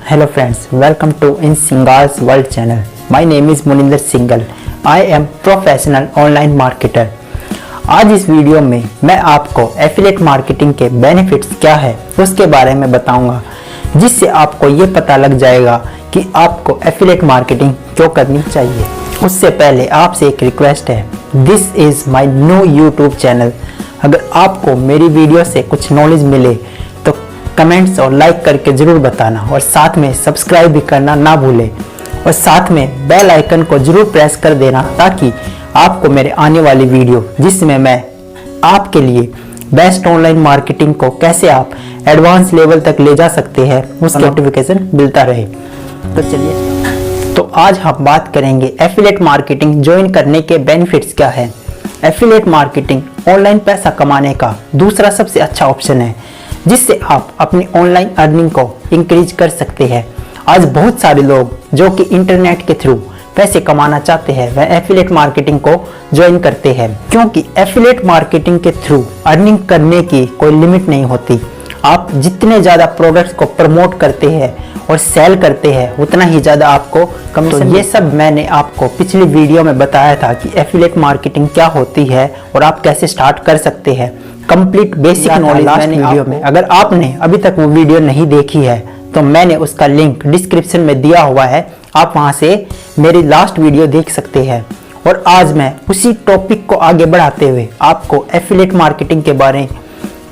Hello friends, welcome to in Singhal's World channel. My name is Muninder Singhal. I am professional online marketer. आज इस video में मैं आपको affiliate marketing के benefits क्या है उसके बारे में बताऊंगा, जिससे आपको ये पता लग जाएगा कि आपको एफिलिएट मार्केटिंग क्यों करनी चाहिए। उससे पहले आपसे एक रिक्वेस्ट है, this is my new YouTube channel. अगर आपको मेरी वीडियो से कुछ नॉलेज मिले तो कमेंट्स और लाइक करके ज़रूर बताना, और साथ में सब्सक्राइब भी करना ना भूलें, और साथ में बेल आइकन को ज़रूर प्रेस कर देना ताकि आपको मेरे आने वाली वीडियो जिसमें मैं आपके लिए बेस्ट ऑनलाइन मार्केटिंग को कैसे आप एडवांस लेवल तक ले जा सकते हैं उसका नोटिफिकेशन मिलता रहे। तो चलिए, तो आज हम बात करेंगे एफिलिएट मार्केटिंग ज्वाइन करने के बेनिफिट्स क्या है। एफिलिएट मार्केटिंग ऑनलाइन पैसा कमाने का दूसरा सबसे अच्छा ऑप्शन है, जिससे आप अपनी ऑनलाइन अर्निंग को इंक्रीज कर सकते हैं। आज बहुत सारे लोग जो कि इंटरनेट के थ्रू पैसे कमाना चाहते हैं वह एफिलिएट मार्केटिंग को ज्वाइन करते हैं, क्योंकि एफिलिएट मार्केटिंग के थ्रू अर्निंग करने की कोई लिमिट नहीं होती। आप जितने ज़्यादा प्रोडक्ट्स को प्रमोट करते हैं और सेल करते हैं उतना ही ज़्यादा आपको कमीशन। तो ये सब मैंने आपको पिछली वीडियो में बताया था कि एफिलिएट मार्केटिंग क्या होती है और आप कैसे स्टार्ट कर सकते हैं। कंप्लीट बेसिक नॉलेज मैंने वीडियो में, अगर आपने अभी तक वो वीडियो नहीं देखी है तो मैंने उसका लिंक डिस्क्रिप्शन में दिया हुआ है, आप वहां से मेरी लास्ट वीडियो देख सकते हैं। और आज मैं उसी टॉपिक को आगे बढ़ाते हुए आपको एफिलिएट मार्केटिंग के बारे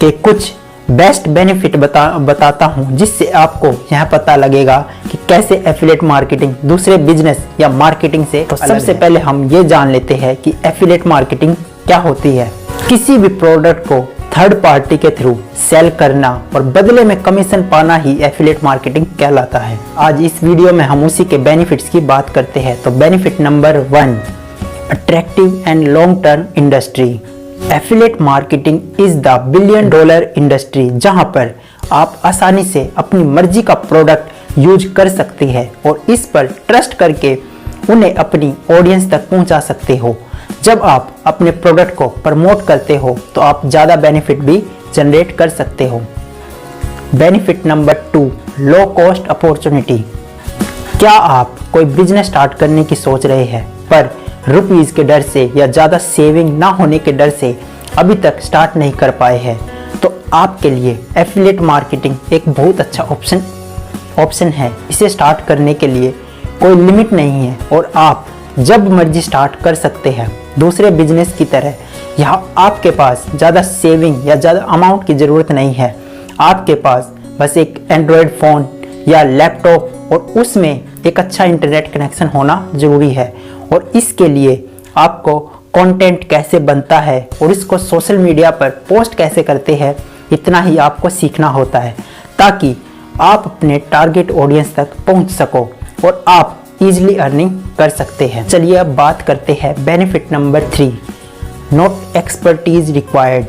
के कुछ बेस्ट बेनिफिट बताता हूं, जिससे आपको यह पता लगेगा कि कैसे एफिलिएट मार्केटिंग दूसरे बिजनेस या मार्केटिंग से तो सबसे पहले हम ये जान लेते हैं कि एफिलिएट मार्केटिंग क्या होती है। किसी भी प्रोडक्ट को थर्ड पार्टी के थ्रू सेल करना और बदले में कमीशन पाना ही एफिलिएट मार्केटिंग कहलाता है। आज इस वीडियो में हम उसी के बेनिफिट्स की बात करते हैं। तो benefit number 1, attractive and long term industry. Affiliate marketing is the $1 billion industry, जहां पर आप आसानी से अपनी मर्जी का प्रोडक्ट यूज कर सकते हैं और इस पर ट्रस्ट करके उन्हें अपनी ऑडियंस तक पहुंचा सकते हो। जब आप अपने प्रोडक्ट को प्रमोट करते हो तो आप ज़्यादा बेनिफिट भी जनरेट कर सकते हो। Benefit number 2, low cost opportunity. क्या आप कोई बिजनेस स्टार्ट करने की सोच रहे हैं पर रुपीज़ के डर से या ज़्यादा सेविंग ना होने के डर से अभी तक स्टार्ट नहीं कर पाए हैं, तो आपके लिए एफिलिएट मार्केटिंग एक बहुत अच्छा ऑप्शन है। इसे स्टार्ट करने के लिए कोई लिमिट नहीं है और आप जब मर्जी स्टार्ट कर सकते हैं। दूसरे बिजनेस की तरह यहाँ आपके पास ज़्यादा सेविंग या ज़्यादा अमाउंट की ज़रूरत नहीं है। आपके पास बस एक एंड्रॉयड फ़ोन या लैपटॉप और उसमें एक अच्छा इंटरनेट कनेक्शन होना ज़रूरी है, और इसके लिए आपको कंटेंट कैसे बनता है और इसको सोशल मीडिया पर पोस्ट कैसे करते हैं इतना ही आपको सीखना होता है, ताकि आप अपने टारगेट ऑडियंस तक पहुंच सको और आप इजीली अर्निंग कर सकते हैं। चलिए अब बात करते हैं benefit number 3, not expertise required.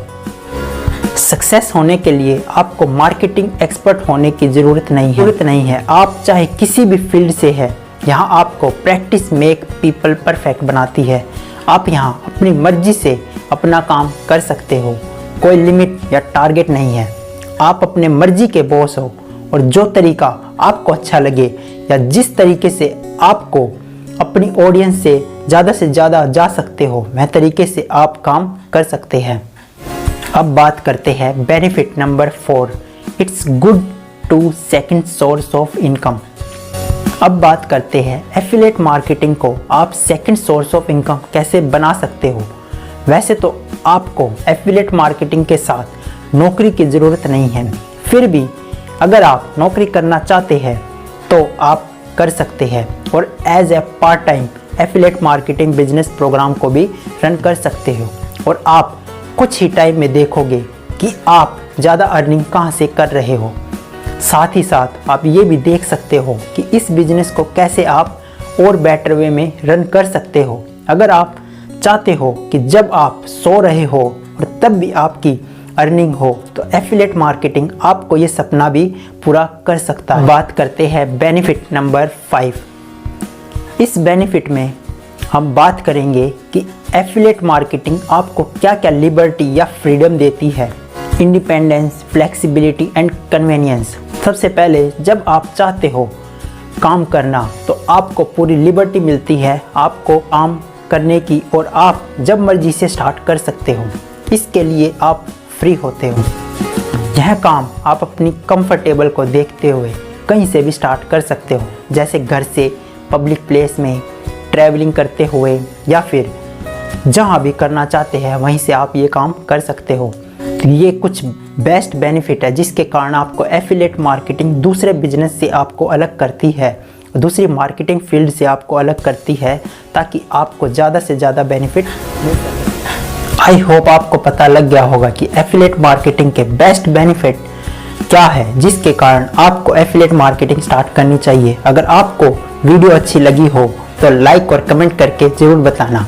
Success होने के लिए आपको मार्केटिंग एक्सपर्ट होने की ज़रूरत नहीं है। आप चाहे किसी भी फील्ड से है, यहाँ आपको प्रैक्टिस मेक पीपल परफेक्ट बनाती है। आप यहाँ अपनी मर्जी से अपना काम कर सकते हो, कोई लिमिट या टारगेट नहीं है। आप अपने मर्जी के बॉस हो और जो तरीका आपको अच्छा लगे या जिस तरीके से आपको अपनी ऑडियंस से ज़्यादा जा सकते हो वह तरीके से आप काम कर सकते हैं। अब बात करते हैं benefit number 4, it's good to second source of income. अब बात करते हैं एफिलिएट मार्केटिंग को आप सेकंड सोर्स ऑफ इनकम कैसे बना सकते हो। वैसे तो आपको एफिलिएट मार्केटिंग के साथ नौकरी की ज़रूरत नहीं है, फिर भी अगर आप नौकरी करना चाहते हैं तो आप कर सकते हैं और as a part time affiliate marketing business program को भी रन कर सकते हो, और आप कुछ ही टाइम में देखोगे कि आप ज़्यादा अर्निंग कहाँ से कर रहे हो। साथ ही साथ आप ये भी देख सकते हो कि इस बिजनेस को कैसे आप और बेटर वे में रन कर सकते हो। अगर आप चाहते हो कि जब आप सो रहे हो और तब भी आपकी अर्निंग हो तो एफिलिएट मार्केटिंग आपको ये सपना भी पूरा कर सकता है। बात करते हैं बेनिफिट नंबर 5। इस बेनिफिट में हम बात करेंगे कि एफिलिएट मार्केटिंग आपको क्या क्या लिबर्टी या फ्रीडम देती है। Independence, flexibility and convenience. सबसे पहले जब आप चाहते हो काम करना तो आपको पूरी लिबर्टी मिलती है आपको काम करने की, और आप जब मर्जी से स्टार्ट कर सकते हो। इसके लिए आप फ्री होते हो। यह काम आप अपनी कंफर्टेबल को देखते हुए कहीं से भी स्टार्ट कर सकते हो, जैसे घर से, पब्लिक प्लेस में, ट्रैवलिंग करते हुए, या फिर जहाँ भी करना चाहते हैं वहीं से आप ये काम कर सकते हो। ये कुछ बेस्ट बेनिफिट है जिसके कारण आपको एफिलिएट मार्केटिंग दूसरे बिजनेस से आपको अलग करती है, दूसरी मार्केटिंग फील्ड से आपको अलग करती है, ताकि आपको ज़्यादा से ज़्यादा बेनिफिट मिल सके। आई होप आपको पता लग गया होगा कि एफिलिएट मार्केटिंग के बेस्ट बेनिफिट क्या है, जिसके कारण आपको एफिलिएट मार्केटिंग स्टार्ट करनी चाहिए। अगर आपको वीडियो अच्छी लगी हो तो लाइक और कमेंट करके ज़रूर बताना।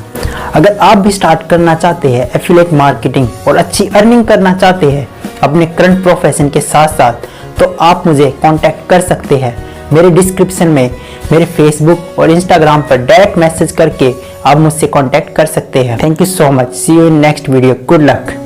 अगर आप भी स्टार्ट करना चाहते हैं एफिलिएट मार्केटिंग और अच्छी अर्निंग करना चाहते हैं अपने करंट प्रोफेशन के साथ साथ, तो आप मुझे कांटेक्ट कर सकते हैं। मेरे डिस्क्रिप्शन में मेरे फेसबुक और इंस्टाग्राम पर डायरेक्ट मैसेज करके आप मुझसे कांटेक्ट कर सकते हैं। Thank you so much. See you in next video. Good luck.